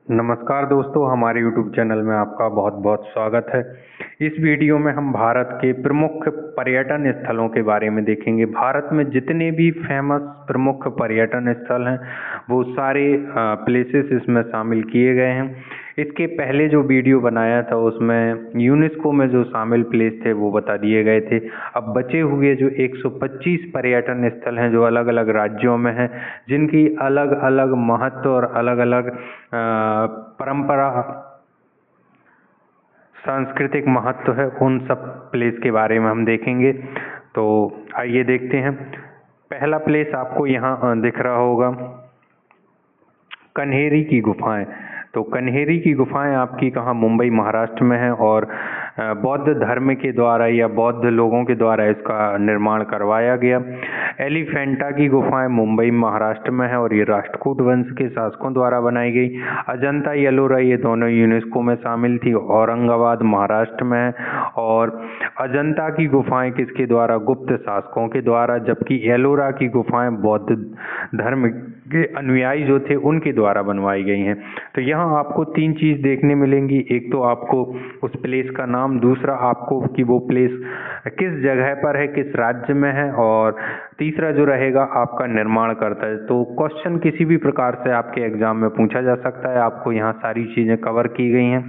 नमस्कार दोस्तों, हमारे YouTube चैनल में आपका बहुत बहुत स्वागत है। इस वीडियो में हम भारत के प्रमुख पर्यटन स्थलों के बारे में देखेंगे। भारत में जितने भी फेमस प्रमुख पर्यटन स्थल हैं वो सारे प्लेसेस इसमें शामिल किए गए हैं। इसके पहले जो वीडियो बनाया था उसमें यूनेस्को में जो शामिल प्लेस थे वो बता दिए गए थे। अब बचे हुए जो 125 पर्यटन स्थल हैं जो अलग अलग राज्यों में हैं, जिनकी अलग अलग महत्व और अलग अलग परंपरा सांस्कृतिक महत्व है, उन सब प्लेस के बारे में हम देखेंगे। तो आइए देखते हैं। पहला प्लेस आपको यहाँ दिख रहा होगा, कन्हेरी की गुफाएं। तो कन्हेरी की गुफाएं आपकी कहाँ, मुंबई महाराष्ट्र में है और बौद्ध धर्म के द्वारा या बौद्ध लोगों के द्वारा इसका निर्माण करवाया गया। एलिफेंटा की गुफाएं मुंबई महाराष्ट्र में है और ये राष्ट्रकूट वंश के शासकों द्वारा बनाई गई। अजंता एलोरा ये दोनों यूनेस्को में शामिल थी, औरंगाबाद महाराष्ट्र में है। और अजंता की गुफाएं किसके द्वारा, गुप्त शासकों के द्वारा, जबकि एलोरा की गुफाएं बौद्ध धर्म के अनुयायी जो थे उनके द्वारा बनवाई गई हैं। तो यहाँ आपको तीन चीज़ देखने मिलेंगी। एक तो आपको उस प्लेस का नाम, दूसरा आपको कि वो प्लेस किस जगह पर है, किस राज्य में है, और तीसरा जो रहेगा आपका निर्माण करता है। तो क्वेश्चन किसी भी प्रकार से आपके एग्जाम में पूछा जा सकता है। आपको यहाँ सारी चीज़ें कवर की गई हैं।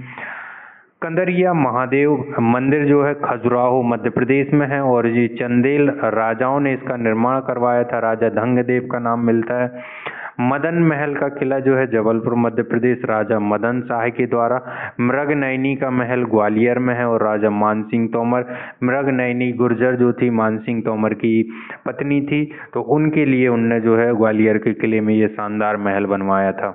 कंदरिया महादेव मंदिर जो है खजुराहो मध्य प्रदेश में है और ये चंदेल राजाओं ने इसका निर्माण करवाया था। राजा धंगदेव का नाम मिलता है। मदन महल का किला जो है जबलपुर मध्य प्रदेश, राजा मदन शाह के द्वारा। मृगनयनी का महल ग्वालियर में है और राजा मानसिंह तोमर, मृगनयनी गुर्जर जो थी मानसिंह तोमर की पत्नी थी, तो उनके लिए उनने जो है ग्वालियर के किले में ये शानदार महल बनवाया था।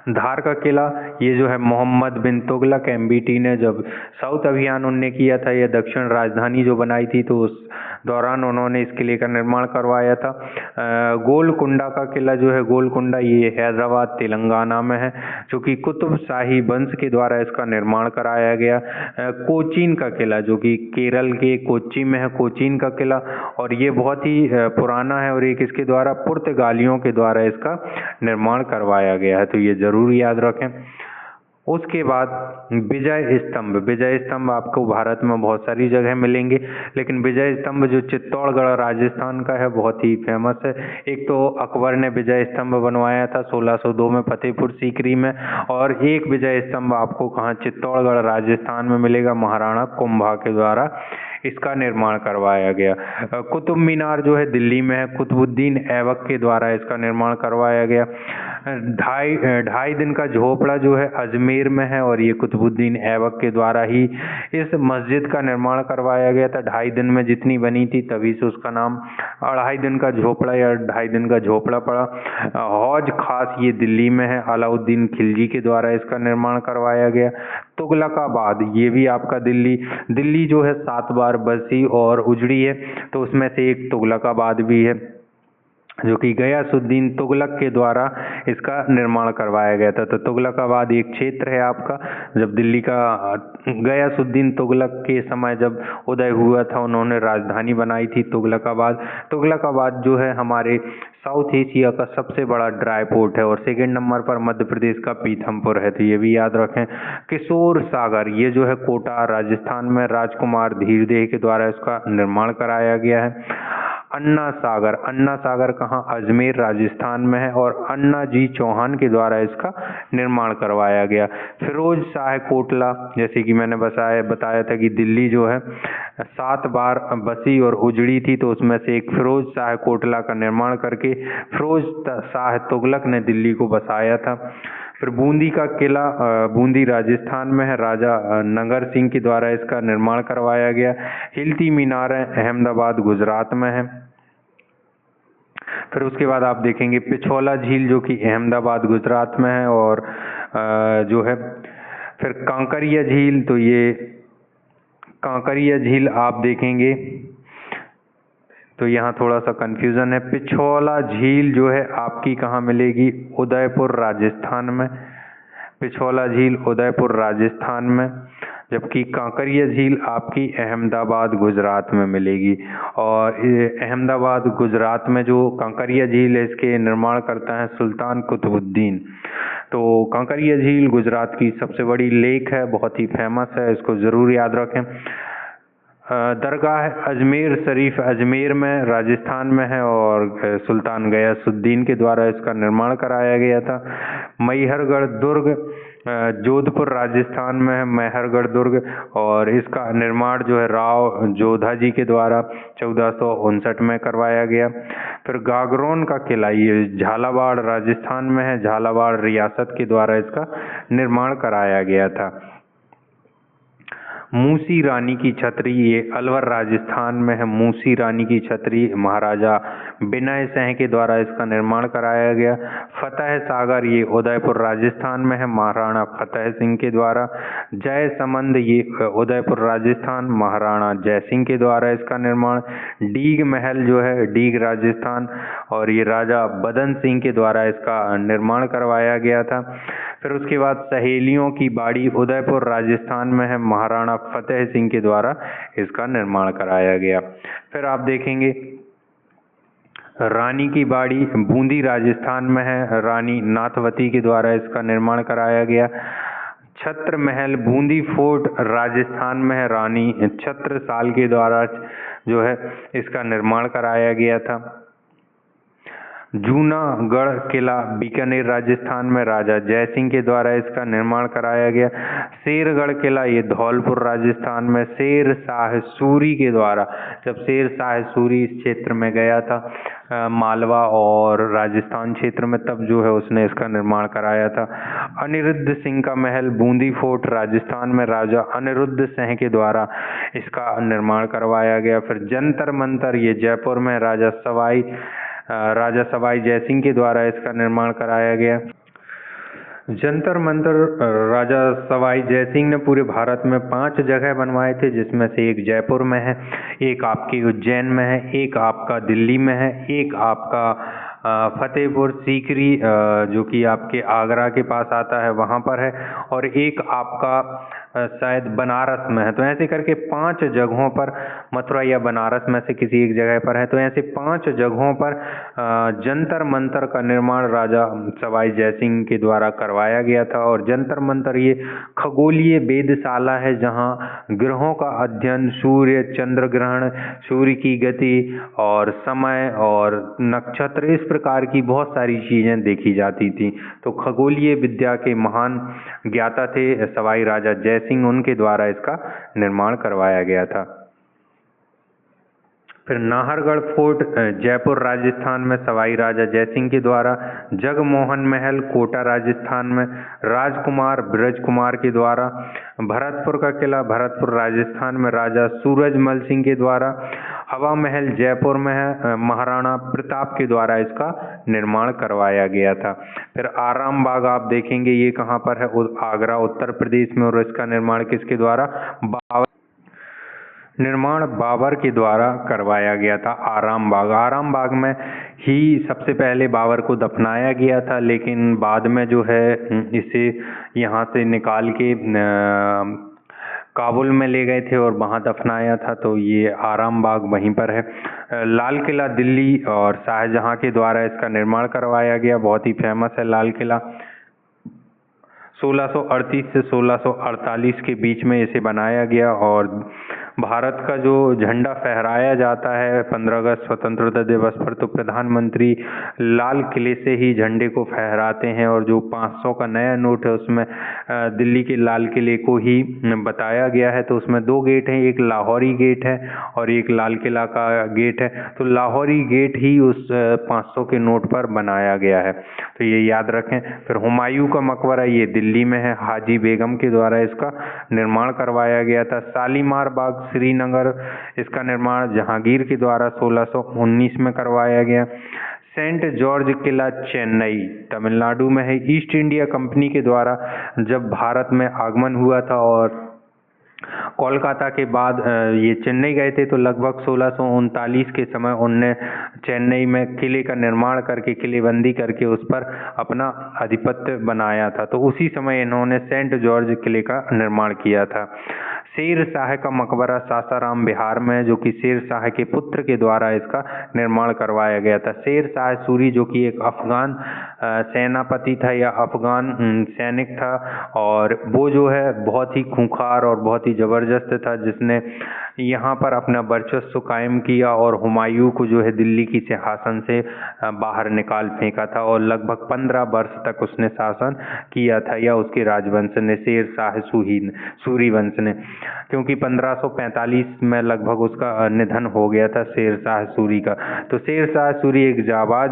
धार का किला ये जो है मोहम्मद बिन तुगलक एमबीटी ने जब साउथ अभियान उनने किया था, यह दक्षिण राजधानी जो बनाई थी, तो उस दौरान उन्होंने इस किले का निर्माण करवाया था। गोलकुंडा का किला जो है, गोलकुंडा ये हैदराबाद तेलंगाना में है, जो कि कुतुब शाही वंश के द्वारा इसका निर्माण कराया गया। कोचीन का किला जो कि केरल के कोच्चि में है, कोचीन का किला, और ये बहुत ही पुराना है और ये किसके द्वारा, पुर्तगालियों के द्वारा इसका निर्माण करवाया गया है, तो ये जरूर याद रखें। उसके बाद विजय स्तंभ। विजय स्तंभ आपको भारत में बहुत सारी जगह मिलेंगे, लेकिन विजय स्तंभ जो चित्तौड़गढ़ राजस्थान का है बहुत ही फेमस है। एक तो अकबर ने विजय स्तंभ बनवाया था 1602 में फतेहपुर सीकरी में, और एक विजय स्तंभ आपको कहाँ, चित्तौड़गढ़ राजस्थान में मिलेगा, महाराणा कुंभा के द्वारा इसका निर्माण करवाया गया। कुतुब मीनार जो है दिल्ली में है, कुतुबुद्दीन ऐबक के द्वारा इसका निर्माण करवाया गया। ढाई दिन का झोपड़ा जो है अजमेर में है और ये कुतुबुद्दीन ऐबक के द्वारा ही इस मस्जिद का निर्माण करवाया गया था। 2.5 दिन में जितनी बनी थी, तभी से उसका नाम 2.5 दिन का झोपड़ा या 2.5 दिन का झोपड़ा पड़ा। हौज खास ये दिल्ली में है, अलाउद्दीन खिलजी के द्वारा इसका निर्माण करवाया गया। तुगलकाबाद ये भी आपका दिल्ली जो है 7 बार बसी और उजड़ी है, तो उसमें से एक तुगलकाबाद भी है, जो कि गयासुद्दीन तुगलक के द्वारा इसका निर्माण करवाया गया था। तो तुगलकाबाद एक क्षेत्र है आपका, जब दिल्ली का गयासुद्दीन तुगलक के समय जब उदय हुआ था, उन्होंने राजधानी बनाई थी तुगलकाबाद। तुगलकाबाद जो है हमारे साउथ एशिया का सबसे बड़ा ड्राई पोर्ट है और सेकंड नंबर पर मध्य प्रदेश का पीथमपुर है, तो ये भी याद रखें। किशोर सागर ये जो है कोटा राजस्थान में राजकुमार धीरदेह के द्वारा इसका निर्माण कराया गया है। अन्ना सागर कहाँ, अजमेर राजस्थान में है और अन्ना जी चौहान के द्वारा इसका निर्माण करवाया गया। फिरोज शाह कोटला, जैसे कि मैंने बताया था कि दिल्ली जो है 7 बार बसी और उजड़ी थी, तो उसमें से एक फिरोज शाह कोटला का निर्माण करके फिरोज शाह तुगलक ने दिल्ली को बसाया था। फिर बूंदी का किला बूंदी राजस्थान में है, राजा नगर सिंह के द्वारा इसका निर्माण करवाया गया। हिलती मीनार अहमदाबाद गुजरात में है। फिर उसके बाद आप देखेंगे पिछोला झील जो कि अहमदाबाद गुजरात में है, और जो है फिर कांकरिया झील, तो ये कांकरिया झील आप देखेंगे तो यहाँ थोड़ा सा कंफ्यूजन है। पिछोला झील जो है आपकी कहाँ मिलेगी, उदयपुर राजस्थान में। पिछोला झील उदयपुर राजस्थान में, जबकि कांकरिया झील आपकी अहमदाबाद गुजरात में मिलेगी। और अहमदाबाद गुजरात में जो कांकरिया झील है इसके निर्माण करता है सुल्तान कुतुबुद्दीन। तो कांकरिया झील गुजरात की सबसे बड़ी लेक है, बहुत ही फेमस है, इसको ज़रूर याद रखें। दरगाह अजमेर शरीफ अजमेर में राजस्थान में है और सुल्तान गयासुद्दीन के द्वारा इसका निर्माण कराया गया था। मैहरगढ़ दुर्ग जोधपुर राजस्थान में है मैहरगढ़ दुर्ग, और इसका निर्माण जो है राव जोधा जी के द्वारा 1459 में करवाया गया। फिर गागरोन का किला ये झालावाड़ राजस्थान में है, झालावाड़ रियासत के द्वारा इसका निर्माण कराया गया था। मूसी रानी की छतरी ये अलवर राजस्थान में है, मूसी रानी की छतरी महाराजा विनय सिंह के द्वारा इसका निर्माण कराया गया। फतेह सागर ये उदयपुर राजस्थान में है, महाराणा फतेह सिंह के द्वारा। जय समंद ये उदयपुर राजस्थान, महाराणा जय सिंह के द्वारा इसका निर्माण। डीग महल जो है डीग राजस्थान, और ये राजा बदन सिंह के द्वारा इसका निर्माण करवाया गया था। फिर उसके बाद सहेलियों की बाड़ी उदयपुर राजस्थान में है, महाराणा फतेह सिंह के द्वारा इसका निर्माण कराया गया। फिर आप देखेंगे रानी की बाड़ी बूंदी राजस्थान में है, रानी नाथवती के द्वारा इसका निर्माण कराया गया। छत्र महल बूंदी फोर्ट राजस्थान में है, रानी छत्रसाल के द्वारा जो है इसका निर्माण कराया गया था। जूनागढ़ किला बीकानेर राजस्थान में राजा जय सिंह के द्वारा इसका निर्माण कराया गया। शेरगढ़ किला ये धौलपुर राजस्थान में शेर शाह सूरी के द्वारा, जब शेर शाह सूरी इस क्षेत्र में गया था मालवा और राजस्थान क्षेत्र में, तब जो है उसने इसका निर्माण कराया था। अनिरुद्ध सिंह का महल बूंदी फोर्ट राजस्थान में राजा अनिरुद्ध सिंह के द्वारा इसका निर्माण करवाया गया। फिर जंतर मंतर ये जयपुर में राजा सवाई जयसिंह के द्वारा इसका निर्माण कराया गया। जंतर मंतर राजा सवाई जयसिंह ने पूरे भारत में 5 जगह बनवाए थे, जिसमें से एक जयपुर में है, एक आपके उज्जैन में है, एक आपका दिल्ली में है, एक आपका फतेहपुर सीकरी जो कि आपके आगरा के पास आता है वहाँ पर है, और एक आपका शायद बनारस में है। तो ऐसे करके 5 जगहों पर, मथुरा या बनारस में से किसी एक जगह पर है, तो ऐसे 5 जगहों पर जंतर मंतर का निर्माण राजा सवाई जयसिंह के द्वारा करवाया गया था। और जंतर मंतर ये खगोलीय वेधशाला है, जहाँ ग्रहों का अध्ययन, सूर्य चंद्र ग्रहण, सूर्य की गति और समय और नक्षत्र, इस प्रकार की बहुत सारी चीज़ें देखी जाती थी। तो खगोलीय विद्या के महान ज्ञाता थे सवाई राजा जय सिंह, उनके द्वारा इसका निर्माण करवाया गया था। फिर नाहरगढ़ फोर्ट जयपुर राजस्थान में सवाई राजा जयसिंह के द्वारा। जगमोहन महल कोटा राजस्थान में राजकुमार ब्रज कुमार के द्वारा। भरतपुर का किला भरतपुर राजस्थान में राजा सूरजमल सिंह के द्वारा। हवा महल जयपुर में है, महाराणा प्रताप के द्वारा इसका निर्माण करवाया गया था। फिर आराम बाग आप देखेंगे ये कहाँ पर है, आगरा उत्तर प्रदेश में, और इसका निर्माण किसके द्वारा, बाबर के द्वारा करवाया गया था। आराम बाग में ही सबसे पहले बाबर को दफनाया गया था, लेकिन बाद में जो है इसे यहाँ से निकाल के काबुल में ले गए थे और वहाँ दफनाया था। तो ये आराम बाग वहीं पर है। लाल किला दिल्ली और शाहजहाँ के द्वारा इसका निर्माण करवाया गया, बहुत ही फेमस है लाल किला। 1638 से 1648 के बीच में इसे बनाया गया, और भारत का जो झंडा फहराया जाता है 15 अगस्त स्वतंत्रता दिवस पर, तो प्रधानमंत्री लाल किले से ही झंडे को फहराते हैं। और जो 500 का नया नोट है उसमें दिल्ली के लाल किले को ही बताया गया है। तो उसमें 2 गेट हैं, एक लाहौरी गेट है और एक लाल किला का गेट है। तो लाहौरी गेट ही उस 500 के नोट पर बनाया गया है, तो ये याद रखें। फिर हुमायूं का मकबरा ये दिल्ली में है, हाजी बेगम के द्वारा इसका निर्माण करवाया गया था। शालीमार बाग श्रीनगर, इसका निर्माण जहांगीर के द्वारा 1619 में करवाया गया। सेंट जॉर्ज किला चेन्नई तमिलनाडु में है, ईस्ट इंडिया कंपनी के द्वारा जब भारत में आगमन हुआ था और कोलकाता के बाद ये चेन्नई गए थे, तो लगभग 1639 के समय उनने चेन्नई में किले का निर्माण करके, किलेबंदी करके उस पर अपना आधिपत्य बनाया था। तो उसी समय इन्होंने सेंट जॉर्ज किले का निर्माण किया था। शेर शाह का मकबरा सासाराम बिहार में है, जो कि शेर शाह के पुत्र के द्वारा इसका निर्माण करवाया गया था। शेर शाह सूरी जो कि एक अफगान सेनापति था या अफगान सैनिक था, और वो जो है बहुत ही खूंखार और बहुत ही ज़बरदस्त था, जिसने यहाँ पर अपना वर्चस्व कायम किया और हुमायूं को जो है दिल्ली की सिंहासन से बाहर निकाल फेंका था, और लगभग 15 वर्ष तक उसने शासन किया था, या उसके राजवंश ने, शेर शाह सूरी वंश ने, क्योंकि 1545 में लगभग उसका निधन हो गया था शेर शाह सूरी का। तो शेर शाह सूरी एक जाबाज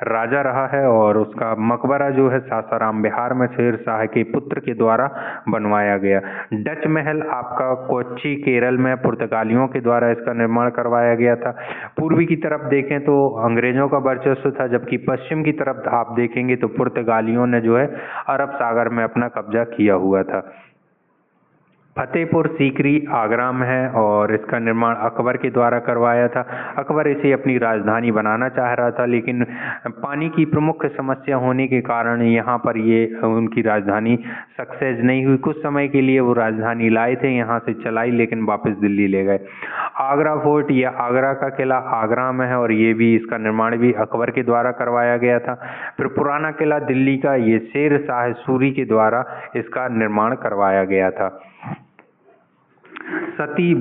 राजा रहा है, और उसका मकबरा जो है सासाराम बिहार में शेर शाह के पुत्र के द्वारा बनवाया गया। डच महल आपका कोच्चि केरल में पुर्तगालियों के द्वारा इसका निर्माण करवाया गया था। पूर्वी की तरफ देखें तो अंग्रेजों का वर्चस्व था, जबकि पश्चिम की तरफ आप देखेंगे तो पुर्तगालियों ने जो है अरब सागर में अपना कब्जा किया हुआ था। फतेहपुर सीकरी आगरा में है, और इसका निर्माण अकबर के द्वारा करवाया था। अकबर इसे अपनी राजधानी बनाना चाह रहा था, लेकिन पानी की प्रमुख समस्या होने के कारण यहाँ पर ये उनकी राजधानी सक्सेस नहीं हुई। कुछ समय के लिए वो राजधानी लाए थे, यहाँ से चलाई, लेकिन वापस दिल्ली ले गए। आगरा फोर्ट या आगरा का किला आगरा में है, और ये भी इसका निर्माण भी अकबर के द्वारा करवाया गया था। फिर पुराना किला दिल्ली का, ये शेर शाह सूरी के द्वारा इसका निर्माण करवाया गया था। सती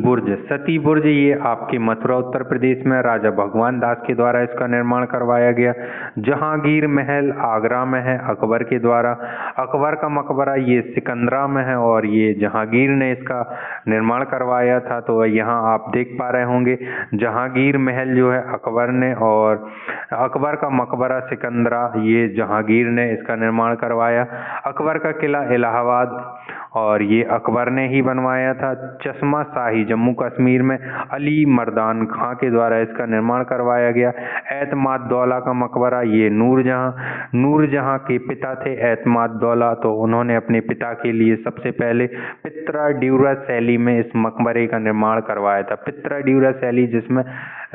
बुर्ज ये आपके मथुरा उत्तर प्रदेश में राजा भगवान दास के द्वारा इसका निर्माण करवाया गया। जहांगीर महल आगरा में है अकबर के द्वारा। अकबर का मकबरा ये सिकंदरा में है, और ये जहांगीर ने इसका निर्माण करवाया था। तो यहाँ आप देख पा रहे होंगे जहांगीर महल जो है अकबर ने, और अकबर का मकबरा सिकंदरा ये जहांगीर ने इसका निर्माण करवाया। अकबर का किला इलाहाबाद, और ये अकबर ने ही बनवाया था। चश्मा शाही जम्मू कश्मीर में अली मर्दान खां के द्वारा इसका निर्माण करवाया गया। एतमाद दौला का मकबरा ये नूरजहां के पिता थे एतमाद दौला, तो उन्होंने अपने पिता के लिए सबसे पहले पित्रा ड्यूरा शैली में इस मकबरे का निर्माण करवाया था। पित्रा ड्यूरा शैली जिसमें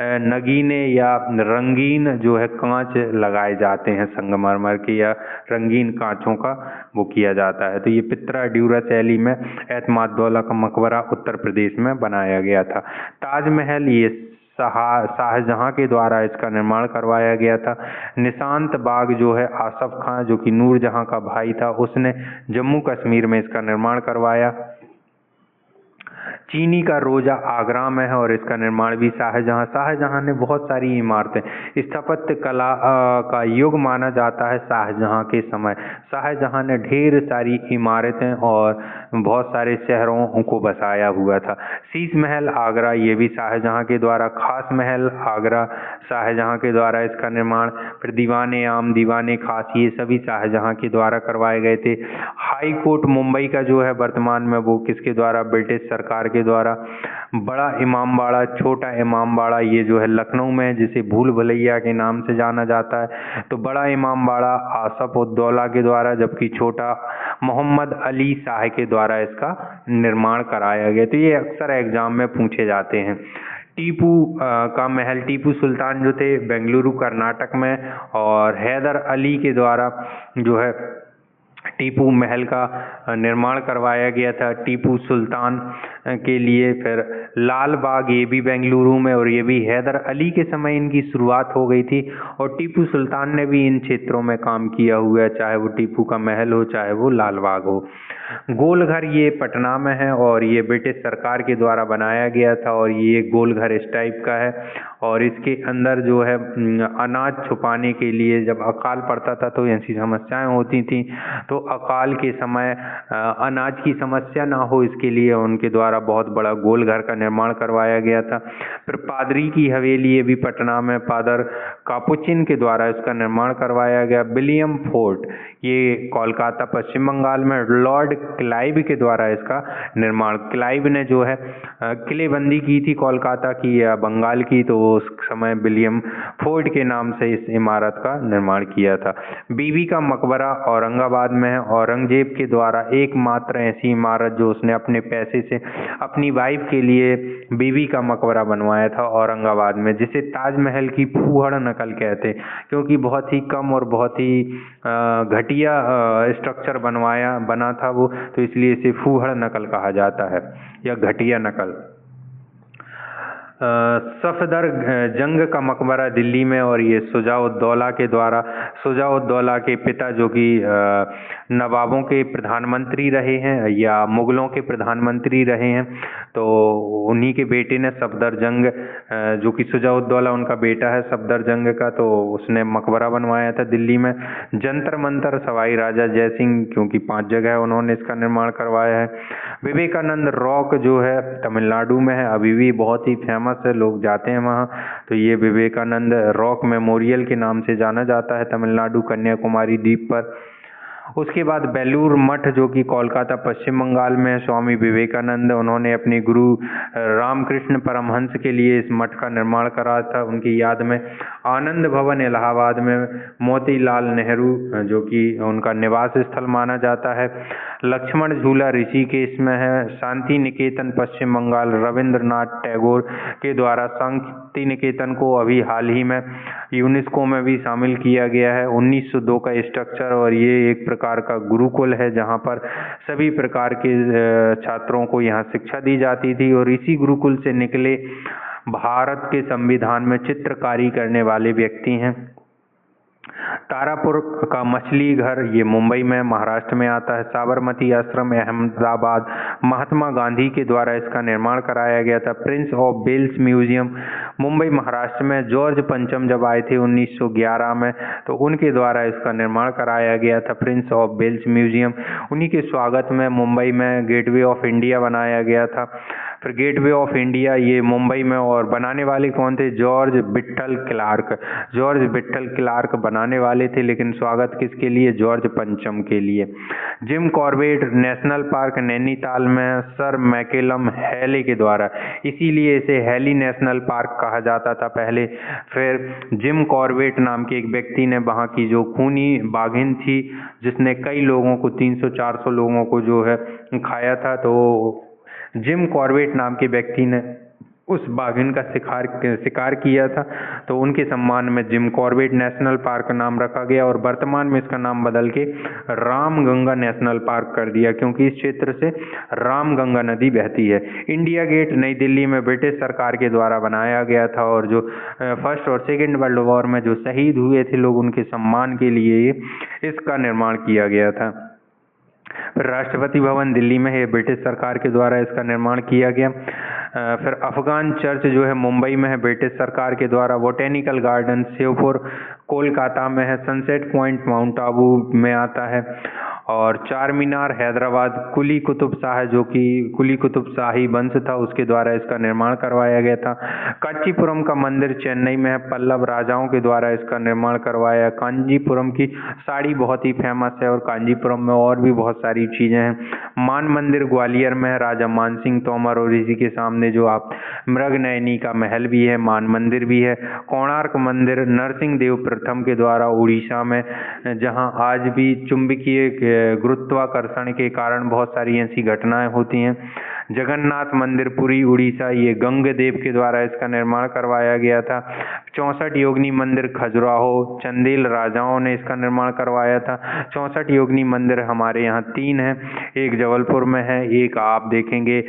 नगीने या रंगीन जो है कांच लगाए जाते हैं, संगमरमर के या रंगीन कांचों का वो किया जाता है। तो ये पित्रा ड्यूरा शैली में एतमाद दौला का मकबरा उत्तर प्रदेश में बनाया गया था। ताजमहल ये शाहजहां के द्वारा इसका निर्माण करवाया गया था। निशांत बाग जो है आसफ खां जो कि नूरजहां का भाई था, उसने जम्मू कश्मीर में इसका निर्माण करवाया। चीनी का रोजा आगरा में है, और इसका निर्माण भी शाहजहां ने बहुत सारी इमारतें, स्थापत्य कला का युग माना जाता है शाहजहां के समय। शाहजहां ने ढेर सारी इमारतें और बहुत सारे शहरों को बसाया हुआ था। शीश महल आगरा ये भी शाहजहां के द्वारा। खास महल आगरा शाहजहां के द्वारा इसका निर्माण। फिर दीवाने आम, दीवाने खास, ये सभी शाहजहां के द्वारा करवाए गए थे। हाई कोर्ट मुंबई का जो है वर्तमान में वो किसके द्वारा, ब्रिटिश सरकार के द्वारा। बड़ा इमामबाड़ा, छोटा इमामबाड़ा ये जो है लखनऊ में, जिसे भूल भुलैया के नाम से जाना जाता है। तो बड़ा इमामबाड़ा आसफ उद्दौला के द्वारा, जबकि छोटा मोहम्मद अली शाह के द्वारा इसका निर्माण कराया गया। तो ये अक्सर एग्जाम में पूछे जाते हैं। टीपू का महल, टीपू सुल्तान जो थे बेंगलुरु कर्नाटक में, और हैदर अली के द्वारा जो है टीपू महल का निर्माण करवाया गया था टीपू सुल्तान के लिए। फिर लाल बाग ये भी बेंगलुरु में, और ये भी हैदर अली के समय इनकी शुरुआत हो गई थी, और टीपू सुल्तान ने भी इन क्षेत्रों में काम किया हुआ है, चाहे वो टीपू का महल हो चाहे वो लाल बाग हो। गोलघर ये पटना में है, और ये ब्रिटिश सरकार के द्वारा बनाया गया था, और ये गोलघर इस टाइप का है, और इसके अंदर जो है अनाज छुपाने के लिए जब अकाल पड़ता था तो ऐसी समस्याएं होती थी, तो अकाल के समय अनाज की समस्या ना हो इसके लिए उनके द्वारा बहुत बड़ा गोलघर का निर्माण करवाया गया था। फिर पादरी की हवेली ये भी पटना में, फादर कापुचिन के द्वारा इसका निर्माण करवाया गया। विलियम फोर्ट ये कोलकाता पश्चिम बंगाल में, लॉर्ड क्लाइव के द्वारा इसका निर्माण। क्लाइव ने जो है किलेबंदी की थी कोलकाता की या बंगाल की, तो उस समय विलियम फोर्ट के नाम से इस इमारत का निर्माण किया था। बीबी का मकबरा औरंगाबाद में है, औरंगजेब के द्वारा एकमात्र ऐसी इमारत जो उसने अपने पैसे से अपनी वाइफ के लिए बीबी का मकबरा बनवाया था औरंगाबाद में, जिसे ताजमहल की फूहड़ न नकल कहते, क्योंकि बहुत ही कम और बहुत ही घटिया स्ट्रक्चर बना था वो, तो इसलिए इसे फूहड़ नकल कहा जाता है या घटिया नकल। सफदर जंग का मकबरा दिल्ली में, और ये शुजाउद्दौला के द्वारा, शुजाउद्दौला के पिता जो कि नवाबों के प्रधानमंत्री रहे हैं या मुगलों के प्रधानमंत्री रहे हैं, तो उन्हीं के बेटे ने सफदर जंग, जो कि शुजाउद्दौला उनका बेटा है सफदर जंग का, तो उसने मकबरा बनवाया था दिल्ली में। जंतर मंतर सवाई राजा जयसिंह, क्योंकि 5 जगह उन्होंने इसका निर्माण करवाया है। विवेकानंद रॉक जो है तमिलनाडु में है, अभी भी बहुत ही फेमस है, लोग जाते हैं वहाँ, तो ये विवेकानंद रॉक मेमोरियल के नाम से जाना जाता है तमिलनाडु कन्याकुमारी द्वीप पर। उसके बाद बेलूर मठ जो कि कोलकाता पश्चिम बंगाल में है, स्वामी विवेकानंद उन्होंने अपने गुरु रामकृष्ण परमहंस के लिए इस मठ का निर्माण करा था उनकी याद में। आनंद भवन इलाहाबाद में मोतीलाल नेहरू जो कि उनका निवास स्थल माना जाता है। लक्ष्मण झूला ऋषिकेश में है। शांति निकेतन पश्चिम बंगाल, रविंद्रनाथ टैगोर के द्वारा शांति निकेतन को अभी हाल ही में यूनेस्को में भी शामिल किया गया है। 1902 का स्ट्रक्चर, और ये एक प्रकार का गुरुकुल है जहाँ पर सभी प्रकार के छात्रों को यहाँ शिक्षा दी जाती थी, और इसी गुरुकुल से निकले भारत के संविधान में चित्रकारी करने वाले व्यक्ति हैं। तारापुर का मछली घर ये मुंबई में महाराष्ट्र में आता है। साबरमती आश्रम अहमदाबाद, महात्मा गांधी के द्वारा इसका निर्माण कराया गया था। Prince of Wales Museum Mumbai Maharashtra में जॉर्ज पंचम जब आए थे 1911 में, तो उनके द्वारा इसका निर्माण कराया गया था प्रिंस ऑफ वेल्स म्यूजियम। उन्हीं के स्वागत में मुंबई में गेटवे ऑफ इंडिया बनाया गया था। फिर गेटवे ऑफ इंडिया ये मुंबई में, और बनाने वाले कौन थे? George Vitthal Clarke. George Vitthal Clarke बनाने वाले थे, लेकिन स्वागत किसके लिए? जॉर्ज पंचम के लिए। Jim Corbett national park Nainital में सर मैकेलम हैले के द्वारा, इसीलिए इसे हैली नेशनल पार्क कहा जाता था पहले। फिर जिम कॉर्बेट नाम के एक व्यक्ति ने वहाँ की जो खूनी बाघिन थी जिसने कई लोगों को 300-400 लोगों को जो है खाया था, तो जिम कॉर्बेट नाम के व्यक्ति ने उस बाघिन का शिकार किया था, तो उनके सम्मान में जिम कॉर्बेट नेशनल पार्क नाम रखा गया, और वर्तमान में इसका नाम बदल के रामगंगा नेशनल पार्क कर दिया, क्योंकि इस क्षेत्र से रामगंगा नदी बहती है। इंडिया गेट नई दिल्ली में ब्रिटिश सरकार के द्वारा बनाया गया था, और जो फर्स्ट और सेकेंड वर्ल्ड वॉर में जो शहीद हुए थे लोग, उनके सम्मान के लिए इसका निर्माण किया गया था। राष्ट्रपति भवन दिल्ली में है, ब्रिटिश सरकार के द्वारा इसका निर्माण किया गया। फिर अफगान चर्च जो है मुंबई में है, ब्रिटिश सरकार के द्वारा। बोटेनिकल गार्डन शिवपुर कोलकाता में है। सनसेट पॉइंट माउंट आबू में आता है। और चार मीनार हैदराबाद कुली कुतुब शाह जो कि कुली कुतुब शाही वंश था उसके द्वारा इसका निर्माण करवाया गया था। कांचीपुरम का मंदिर चेन्नई में है, पल्लव राजाओं के द्वारा इसका निर्माण करवाया। कांचीपुरम की साड़ी बहुत ही फेमस है, और कांचीपुरम में और भी बहुत सारी चीज़ें हैं। मान मंदिर ग्वालियर में है, राजा मानसिंह तोमर, और इसी के सामने जो आप मृगनयनी का महल भी है, मान मंदिर भी है। कोणार्क मंदिर नरसिंह देव प्रथम के द्वारा उड़ीसा में, जहां आज भी चुंबकीय गुरुत्वाकर्षण के कारण बहुत सारी ऐसी घटनाएं होती हैं। जगन्नाथ मंदिर पुरी उड़ीसा, ये गंगदेव के द्वारा इसका निर्माण करवाया गया था। 64 योगिनी मंदिर खजुराहो, चंदेल राजाओं ने इसका निर्माण करवाया था। 64 योगिनी मंदिर हमारे यहाँ 3 हैं, एक जबलपुर में है, एक आप देखेंगे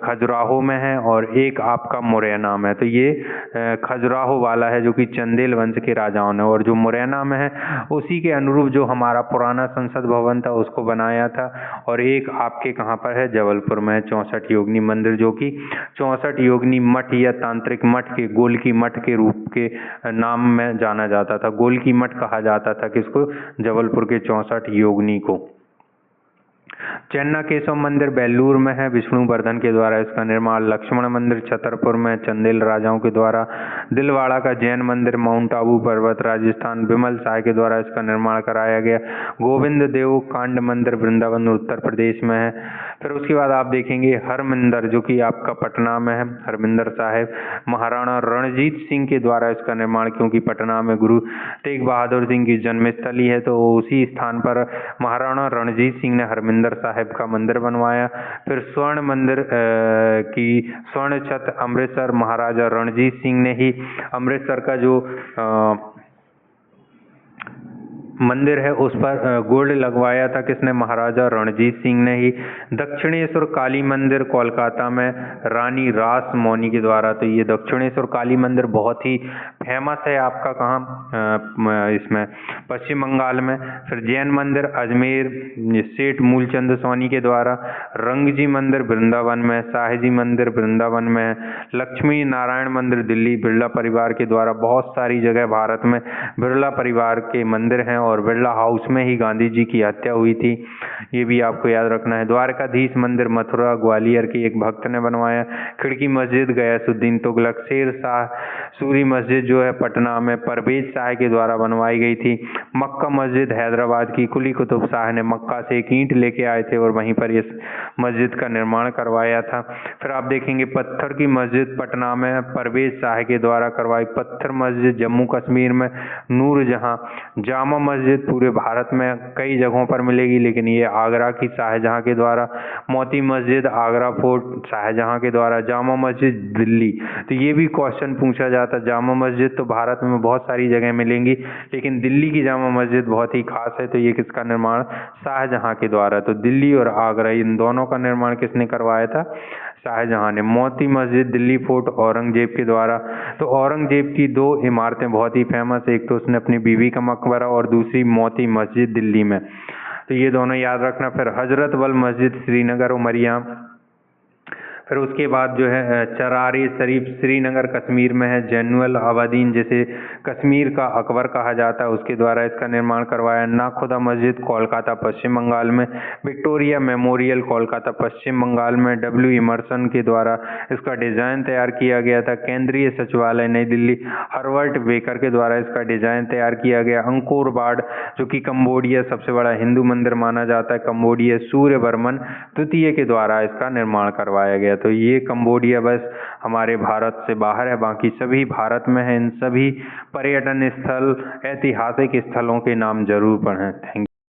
खजुराहो में है, और एक आपका मुरैना में। तो ये खजुराहो वाला है जो कि चंदेल वंश के राजाओं ने, और जो मुरैना में है उसी के अनुरूप जो हमारा पुराना संसद भवन था उसको बनाया था। और एक आपके कहाँ पर है? जबलपुर में है 64 योगिनी मंदिर, जो कि 64 योगिनी मठ या तांत्रिक मठ के गोलकी मठ के रूप के नाम में जाना जाता था। गोलकी मठ कहा जाता था किसको? जबलपुर के 64 योगिनी को। चेन्नाकेशव मंदिर बेलूर में है, विष्णुवर्धन के द्वारा इसका निर्माण। लक्ष्मण मंदिर छतरपुर में, चंदेल राजाओं के द्वारा। दिलवाड़ा का जैन मंदिर माउंट आबू पर्वत राजस्थान, विमल शाह के द्वारा इसका निर्माण कराया गया। गोविंद देव कांड मंदिर वृंदावन उत्तर प्रदेश में है। फिर उसके बाद आप देखेंगे हरमिंदर जो कि आपका पटना में है, हरमिंदर साहिब, महाराणा रणजीत सिंह के द्वारा इसका निर्माण, क्योंकि पटना में गुरु तेग बहादुर सिंह की जन्मस्थली है, तो उसी स्थान पर महाराणा रणजीत सिंह ने हरमिंदर साहिब का मंदिर बनवाया। फिर स्वर्ण मंदिर की स्वर्ण छत अमृतसर, महाराजा रणजीत सिंह ने ही अमृतसर का जो मंदिर है उस पर गोल्ड लगवाया था किसने? महाराजा रणजीत सिंह ने ही। दक्षिणेश्वर काली मंदिर कोलकाता में रानी रास मौनी के द्वारा। तो ये दक्षिणेश्वर काली मंदिर बहुत ही फेमस है आपका कहाँ? इसमें पश्चिम बंगाल में। फिर जैन मंदिर अजमेर सेठ मूलचंद सोनी के द्वारा। रंगजी मंदिर वृंदावन में। शाहजी मंदिर वृंदावन में। लक्ष्मी नारायण मंदिर दिल्ली बिरला परिवार के द्वारा। बहुत सारी जगह भारत में बिरला परिवार के मंदिर हैं और बिरला हाउस में ही गांधी जी की हत्या हुई थी, ये भी आपको याद रखना है। द्वारकाधीश मंदिर मथुरा ग्वालियर के एक भक्त ने बनवाया। खिड़की मस्जिद गयासुद्दीन तुगलक। शेर शाह सूरी मस्जिद जो है पटना में परवेज शाह के द्वारा बनवाई गई थी। मक्का मस्जिद हैदराबाद की कुली कुतुब शाह ने मक्का से एक ईंट लेके आए थे और वहीं पर इस मस्जिद का निर्माण करवाया था। फिर आप देखेंगे पत्थर की मस्जिद पटना में परवेज शाह के द्वारा करवाई। पत्थर मस्जिद जम्मू कश्मीर में नूरजहां। जामा मस्जिद पूरे भारत में कई जगहों पर मिलेगी, लेकिन ये आगरा की शाहजहां के द्वारा। मोती मस्जिद आगरा फोर्ट शाहजहां के द्वारा। जामा मस्जिद दिल्ली। तो ये भी क्वेश्चन पूछा जाता है। जामा मस्जिद तो भारत में बहुत सारी जगह मिलेंगी, लेकिन दिल्ली की जामा मस्जिद बहुत ही खास है। तो ये किसका निर्माण? शाहजहां के द्वारा। तो दिल्ली और आगरा इन दोनों का निर्माण किसने करवाया था? शाहजहां ने। मोती मस्जिद दिल्ली फोर्ट औरंगजेब के द्वारा। तो औरंगजेब की दो इमारतें बहुत ही फेमस है, एक तो उसने अपनी बीवी का मकबरा और दूसरी मोती मस्जिद दिल्ली में। तो ये दोनों याद रखना। फिर हजरत बल मस्जिद श्रीनगर उमरिया। फिर उसके बाद जो है चरार शरीफ श्रीनगर कश्मीर में है। जैनुल आबादीन जिसे कश्मीर का अकबर कहा जाता है उसके द्वारा इसका निर्माण करवाया। नाखुदा मस्जिद कोलकाता पश्चिम बंगाल में। विक्टोरिया मेमोरियल कोलकाता पश्चिम बंगाल में डब्ल्यू इमर्सन के द्वारा इसका डिजाइन तैयार किया गया था। केंद्रीय सचिवालय नई दिल्ली हर्बर्ट बेकर के द्वारा इसका डिजाइन तैयार किया गया। अंकोर वाट जो कि कंबोडिया सबसे बड़ा हिंदू मंदिर माना जाता है कंबोडिया सूर्यवर्मन तृतीय के द्वारा इसका निर्माण करवाया गया। तो ये कंबोडिया बस हमारे भारत से बाहर है, बाकी सभी भारत में है। इन सभी पर्यटन स्थल ऐतिहासिक स्थलों के नाम जरूर पढ़ें। Thank you.